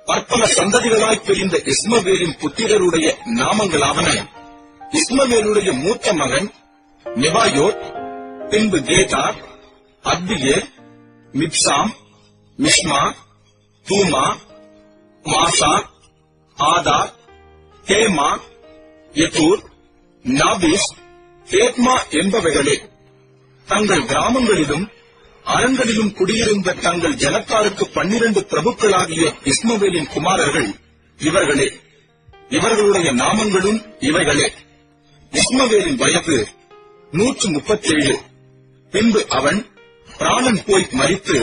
பற்பல சந்ததிகளாய் பிரிந்த இஸ்மவேலின் புத்திரருடைய நாமங்களாவன: இஸ்மவேலுடைய மூத்த மகன் நெபாயோத், பின்பு கேதார், அத்பியேல், மிப்சாம், மிஷ்மா, தூமா, மாசா, ஆதார், தேமா, யெத்தூர், நாபிஸ், கேத்மா என்பவைகளே. தங்கள் கிராமங்களிலும் அரண்களிலும் குடியிருந்த தங்கள் ஜனத்தாருக்கு 12 பிரபுக்களாகிய இஸ்மவேலின் குமாரர்கள் இவர்களே. இவர்களுடைய நாமங்களும் இவைகளே: இஸ்மவேலின் வயது 137. பின்பு அவன் பிராணன் போய் மரித்து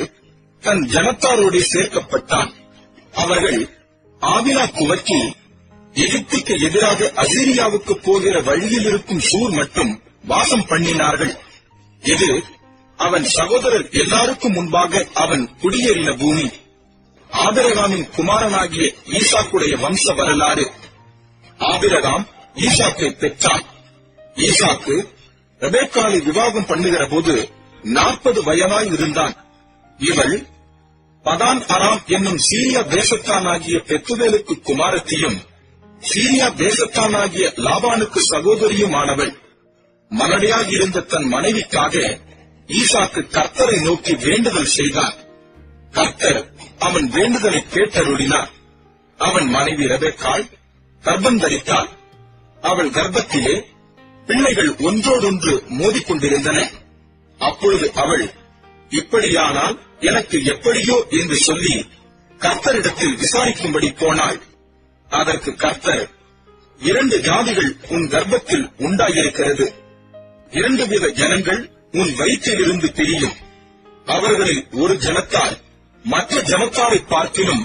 தன் ஜனத்தாரோடு சேர்க்கப்பட்டான். அவர்கள் ஆவிலா துவக்கி எகிப்துக்கு எதிராக அசீரியாவுக்கு போகிற வழியில் இருக்கும் சூர் மட்டும் வாசம் பண்ணினார்கள். இது அவன் சகோதரர் எல்லாருக்கும் முன்பாக அவன் குடியேறின பூமி. ஆபிரகாமின் குமாரனாகிய ஈசாக்குடைய வம்ச வரலாறு. ஆபிரகாம் ஈசாக்கை பெற்றான். ஈசாக்கு ரெபெக்காளை விவாகம் பண்ணுகிற போது 40 வயதாய் இருந்தான். இவள் பதான் அராம் என்னும் சீரியா தேசத்தானாகிய பெத்துவேலுக்கு குமாரத்தியும் சீரியா தேசத்தானாகிய லாபானுக்கு சகோதரியுமானவள். மலடியாக இருந்த தன் மனைவிக்காக ஈசாக்கு கர்த்தரை நோக்கி வேண்டுதல் செய்தான். கர்த்தர் அவன் வேண்டுதலை கேட்டருளினார். அவன் மனைவி ரெபெக்காள் கர்ப்பந்தரித்தாள். அவள் கர்ப்பத்திலே பிள்ளைகள் ஒன்றோடொன்று மோதிக்கொண்டிருந்தன. அப்பொழுது அவள், இப்படியானால் எனக்கு எப்படியோ என்று சொல்லி கர்த்தரிடத்தில் விசாரிக்கும்படி போனாள். அதற்கு கர்த்தர், 2 ஜாதிகள் உன் கர்ப்பத்தில் உண்டாயிருக்கிறது. 2 வித ஜனங்கள் உன் வயிற்றிலிருந்து பிரியும். அவர்களில் ஒரு ஜனத்தார் மற்ற ஜனத்தாரை பார்க்கிலும்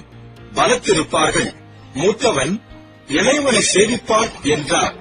பலத்திருப்பார்கள். மூத்தவன் இளையவனை சேவிப்பான் என்றார்.